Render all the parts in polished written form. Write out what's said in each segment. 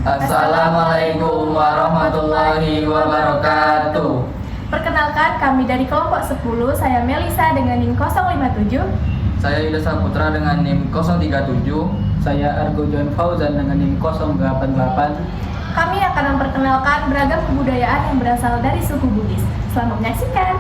Assalamualaikum warahmatullahi wabarakatuh. Perkenalkan, kami dari kelompok 10, saya Melisa dengan NIM 057. Saya Yuda Saputra dengan NIM 037. Saya Argo John Fauzan dengan NIM 088. Kami akan memperkenalkan beragam kebudayaan yang berasal dari suku Bugis. Selamat menyaksikan.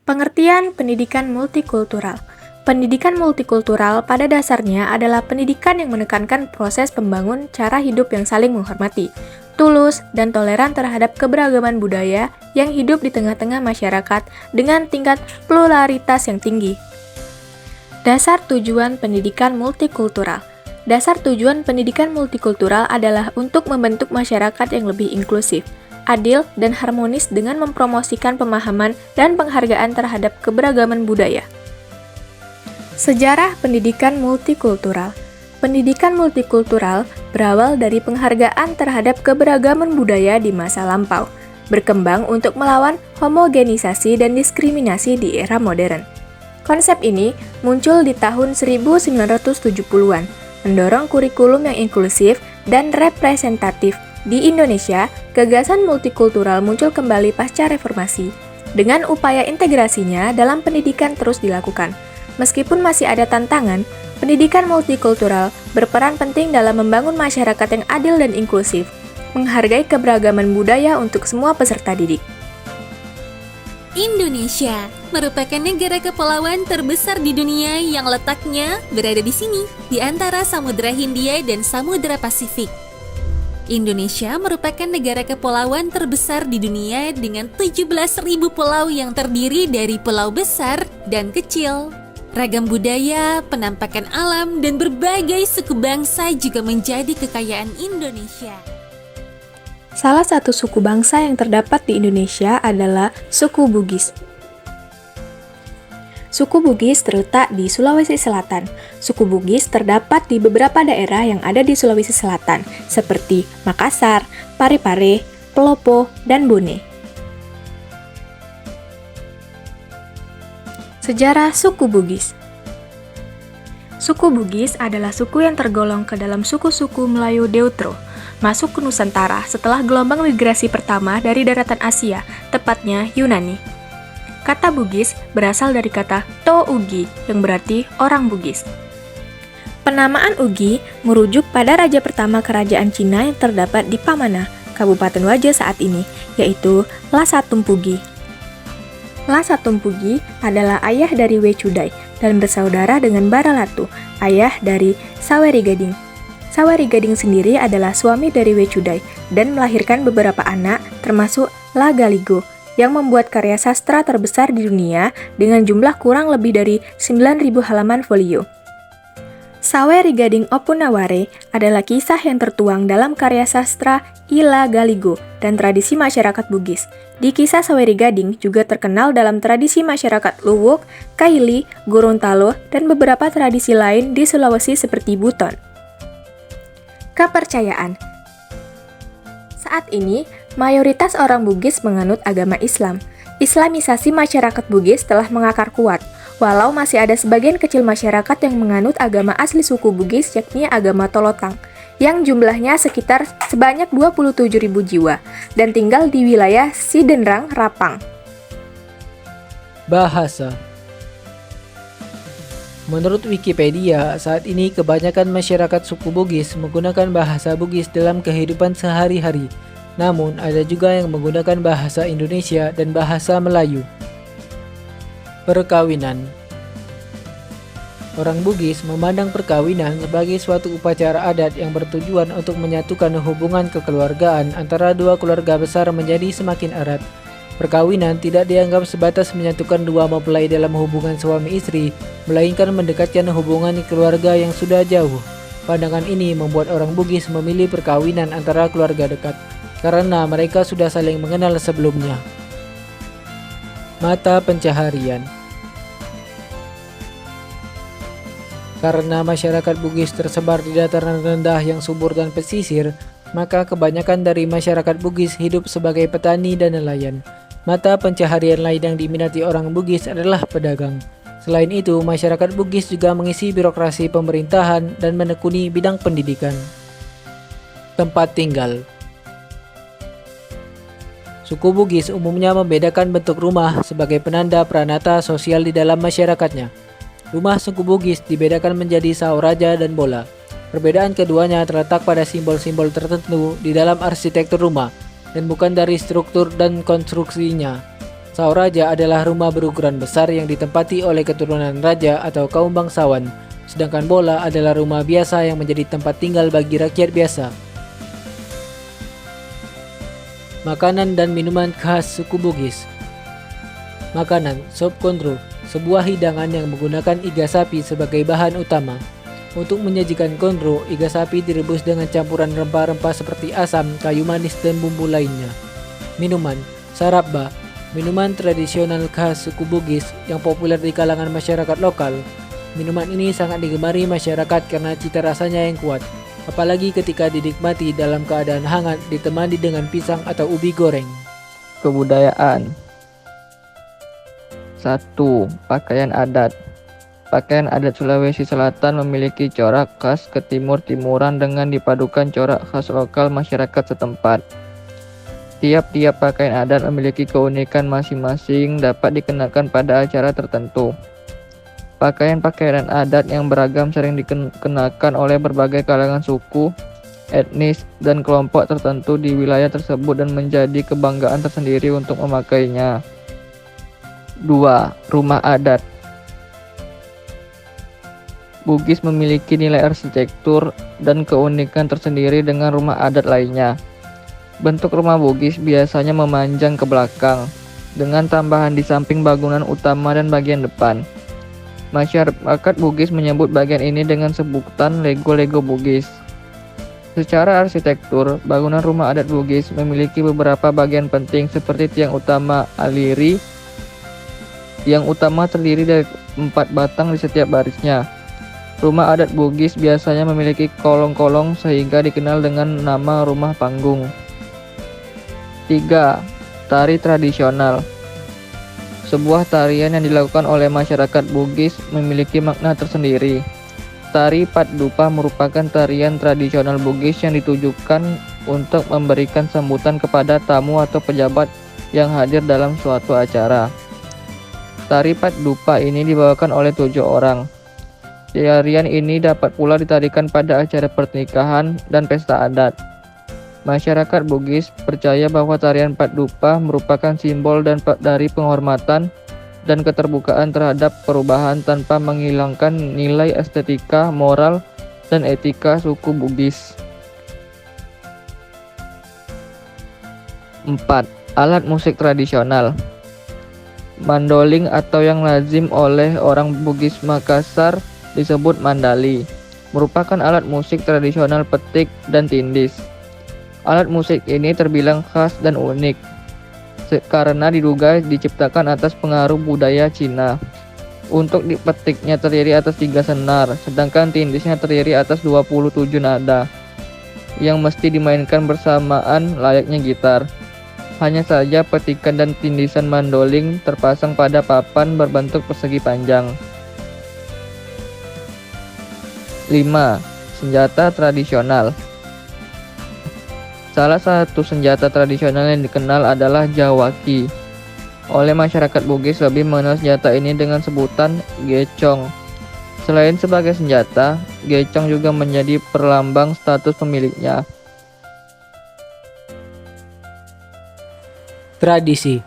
Pengertian pendidikan multikultural. Pendidikan multikultural pada dasarnya adalah pendidikan yang menekankan proses pembangun cara hidup yang saling menghormati, tulus, dan toleran terhadap keberagaman budaya yang hidup di tengah-tengah masyarakat dengan tingkat pluralitas yang tinggi. Dasar tujuan pendidikan multikultural. Dasar tujuan pendidikan multikultural adalah untuk membentuk masyarakat yang lebih inklusif, adil, dan harmonis dengan mempromosikan pemahaman dan penghargaan terhadap keberagaman budaya. Sejarah pendidikan multikultural. Pendidikan multikultural berawal dari penghargaan terhadap keberagaman budaya di masa lampau, berkembang untuk melawan homogenisasi dan diskriminasi di era modern. Konsep ini muncul di tahun 1970-an, mendorong kurikulum yang inklusif dan representatif. Di Indonesia, gagasan multikultural muncul kembali pasca reformasi, dengan upaya integrasinya dalam pendidikan terus dilakukan. Meskipun masih ada tantangan, pendidikan multikultural berperan penting dalam membangun masyarakat yang adil dan inklusif, menghargai keberagaman budaya untuk semua peserta didik. Indonesia merupakan negara kepulauan terbesar di dunia yang letaknya berada di sini, di antara Samudra Hindia dan Samudra Pasifik. Indonesia merupakan negara kepulauan terbesar di dunia dengan 17.000 pulau yang terdiri dari pulau besar dan kecil. Ragam budaya, penampakan alam, dan berbagai suku bangsa juga menjadi kekayaan Indonesia. Salah satu suku bangsa yang terdapat di Indonesia adalah suku Bugis. Suku Bugis terletak di Sulawesi Selatan. Suku Bugis terdapat di beberapa daerah yang ada di Sulawesi Selatan, seperti Makassar, Parepare, Pelopo, dan Bone. Sejarah suku Bugis. Suku Bugis adalah suku yang tergolong ke dalam suku-suku Melayu Deutero, masuk ke Nusantara setelah gelombang migrasi pertama dari daratan Asia, tepatnya Yunani. Kata Bugis berasal dari kata To-ugi, yang berarti orang Bugis. Penamaan Ugi merujuk pada raja pertama kerajaan Cina yang terdapat di Pamana, Kabupaten Wajo saat ini, yaitu Lasatumpugi. Lasatumpugi adalah ayah dari Wecudai dan bersaudara dengan Baralatu, ayah dari Sawerigading. Sawerigading sendiri adalah suami dari Wecudai dan melahirkan beberapa anak termasuk Lagaligo yang membuat karya sastra terbesar di dunia dengan jumlah kurang lebih dari 9.000 halaman folio. Sawerigading Opunaware adalah kisah yang tertuang dalam karya sastra Ila Galigo dan tradisi masyarakat Bugis. Di kisah Sawerigading juga terkenal dalam tradisi masyarakat Luwuk, Kaili, Gorontalo, dan beberapa tradisi lain di Sulawesi seperti Buton. Kepercayaan. Saat ini, mayoritas orang Bugis menganut agama Islam. Islamisasi masyarakat Bugis telah mengakar kuat, walau masih ada sebagian kecil masyarakat yang menganut agama asli suku Bugis, yakni agama Tolotang, yang jumlahnya sekitar sebanyak 27.000 jiwa, dan tinggal di wilayah Sidenrang, Rapang. Bahasa. Menurut Wikipedia, saat ini kebanyakan masyarakat suku Bugis menggunakan bahasa Bugis dalam kehidupan sehari-hari. Namun, ada juga yang menggunakan bahasa Indonesia dan bahasa Melayu. Perkawinan. Orang Bugis memandang perkawinan sebagai suatu upacara adat yang bertujuan untuk menyatukan hubungan kekeluargaan antara dua keluarga besar menjadi semakin erat. Perkawinan tidak dianggap sebatas menyatukan dua mempelai dalam hubungan suami istri, melainkan mendekatkan hubungan keluarga yang sudah jauh. Pandangan ini membuat orang Bugis memilih perkawinan antara keluarga dekat, karena mereka sudah saling mengenal sebelumnya. Mata pencaharian. Karena masyarakat Bugis tersebar di dataran rendah yang subur dan pesisir, maka kebanyakan dari masyarakat Bugis hidup sebagai petani dan nelayan. Mata pencaharian lain yang diminati orang Bugis adalah pedagang. Selain itu, masyarakat Bugis juga mengisi birokrasi pemerintahan dan menekuni bidang pendidikan. Tempat tinggal. Suku Bugis umumnya membedakan bentuk rumah sebagai penanda pranata sosial di dalam masyarakatnya. Rumah suku Bugis dibedakan menjadi saoraja dan bola. Perbedaan keduanya terletak pada simbol-simbol tertentu di dalam arsitektur rumah dan bukan dari struktur dan konstruksinya. Saoraja adalah rumah berukuran besar yang ditempati oleh keturunan raja atau kaum bangsawan, sedangkan bola adalah rumah biasa yang menjadi tempat tinggal bagi rakyat biasa. Makanan dan minuman khas suku Bugis. Makanan, sop kondro, sebuah hidangan yang menggunakan iga sapi sebagai bahan utama. Untuk menyajikan kondro, iga sapi direbus dengan campuran rempah-rempah seperti asam, kayu manis, dan bumbu lainnya. Minuman, sarabba, minuman tradisional khas suku Bugis yang populer di kalangan masyarakat lokal. Minuman ini sangat digemari masyarakat karena cita rasanya yang kuat, apalagi ketika dinikmati dalam keadaan hangat ditemani dengan pisang atau ubi goreng. Kebudayaan. 1. Pakaian adat. Pakaian adat Sulawesi Selatan memiliki corak khas ketimur-timuran dengan dipadukan corak khas lokal masyarakat setempat. Tiap-tiap pakaian adat memiliki keunikan masing-masing dapat dikenakan pada acara tertentu. Pakaian-pakaian adat yang beragam sering dikenakan oleh berbagai kalangan suku, etnis, dan kelompok tertentu di wilayah tersebut dan menjadi kebanggaan tersendiri untuk memakainya. 2. Rumah adat. Bugis memiliki nilai arsitektur dan keunikan tersendiri dengan rumah adat lainnya. Bentuk rumah Bugis biasanya memanjang ke belakang, dengan tambahan di samping bangunan utama dan bagian depan. Masyarakat Bugis menyebut bagian ini dengan sebutan lego-lego Bugis. Secara arsitektur, bangunan rumah adat Bugis memiliki beberapa bagian penting seperti tiang utama aliri. Yang utama terdiri dari 4 batang di setiap barisnya. Rumah adat Bugis biasanya memiliki kolong-kolong sehingga dikenal dengan nama rumah panggung. 3. Tari tradisional. Sebuah tarian yang dilakukan oleh masyarakat Bugis memiliki makna tersendiri. Tari Pat Dupa merupakan tarian tradisional Bugis yang ditujukan untuk memberikan sambutan kepada tamu atau pejabat yang hadir dalam suatu acara. Tari Pat Dupa ini dibawakan oleh 7 orang. Tarian ini dapat pula ditarikan pada acara pernikahan dan pesta adat. Masyarakat Bugis percaya bahwa tarian Pat Dupa merupakan simbol dari penghormatan dan keterbukaan terhadap perubahan tanpa menghilangkan nilai estetika, moral, dan etika suku Bugis. 4. Alat musik tradisional. Mandoling atau yang lazim oleh orang Bugis Makassar disebut mandali, merupakan alat musik tradisional petik dan tindis. Alat musik ini terbilang khas dan unik karena diduga diciptakan atas pengaruh budaya Cina. Untuk dipetiknya terdiri atas 3 senar, sedangkan tindisnya terdiri atas 27 nada yang mesti dimainkan bersamaan layaknya gitar. Hanya saja petikan dan tindisan mandoling terpasang pada papan berbentuk persegi panjang. 5. Senjata tradisional. Salah satu senjata tradisional yang dikenal adalah jawaki. Oleh masyarakat Bugis lebih mengenal senjata ini dengan sebutan gecong. Selain sebagai senjata, gecong juga menjadi perlambang status pemiliknya. Tradisi.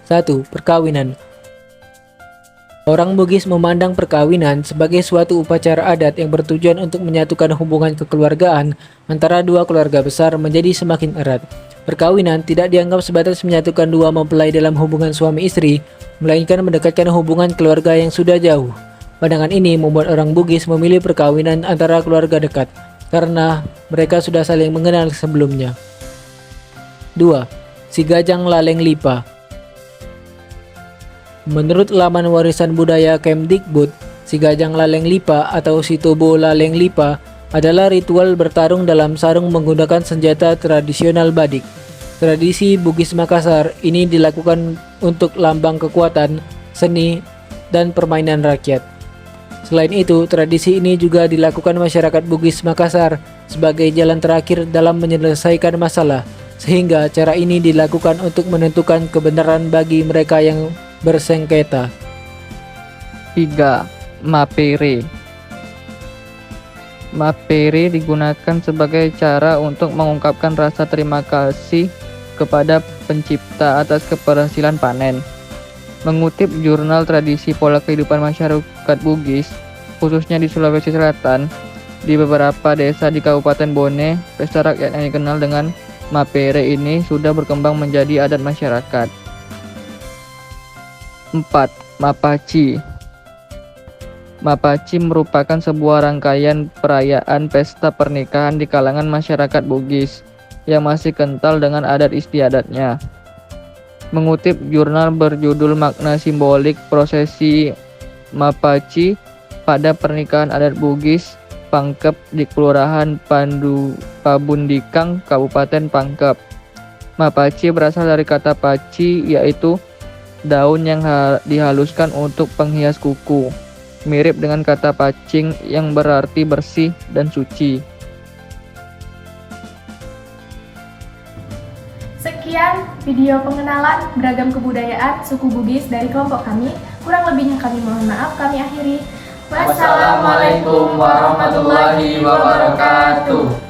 1. Perkawinan. Orang Bugis memandang perkawinan sebagai suatu upacara adat yang bertujuan untuk menyatukan hubungan kekeluargaan antara dua keluarga besar menjadi semakin erat. Perkawinan tidak dianggap sebatas menyatukan dua mempelai dalam hubungan suami istri, melainkan mendekatkan hubungan keluarga yang sudah jauh. Pandangan ini membuat orang Bugis memilih perkawinan antara keluarga dekat, karena mereka sudah saling mengenal sebelumnya. 2. Si Gajang Laleng Lipa. Menurut laman warisan budaya Kemdikbud, si Gajang Laleng Lipa atau si Tobo Laleng Lipa adalah ritual bertarung dalam sarung menggunakan senjata tradisional badik. Tradisi Bugis Makassar ini dilakukan untuk lambang kekuatan, seni, dan permainan rakyat. Selain itu, tradisi ini juga dilakukan masyarakat Bugis Makassar sebagai jalan terakhir dalam menyelesaikan masalah, sehingga cara ini dilakukan untuk menentukan kebenaran bagi mereka yang bersengketa. 3. Mapere. Mapere digunakan sebagai cara untuk mengungkapkan rasa terima kasih kepada pencipta atas keberhasilan panen. Mengutip jurnal tradisi pola kehidupan masyarakat Bugis, khususnya di Sulawesi Selatan, di beberapa desa di Kabupaten Bone, pesta rakyat yang dikenal dengan Mapere ini sudah berkembang menjadi adat masyarakat. 4. Mapaci. Mapaci merupakan sebuah rangkaian perayaan pesta pernikahan di kalangan masyarakat Bugis yang masih kental dengan adat istiadatnya. Mengutip jurnal berjudul Makna Simbolik Prosesi Mapaci pada Pernikahan Adat Bugis Pangkep di Kelurahan Pabundikang, Kabupaten Pangkep. Mapaci berasal dari kata paci, yaitu daun yang dihaluskan untuk penghias kuku, mirip dengan kata pacing yang berarti bersih dan suci. Sekian video pengenalan beragam kebudayaan suku Bugis dari kelompok kami. Kurang lebihnya kami mohon maaf, kami akhiri. Wassalamualaikum warahmatullahi wabarakatuh.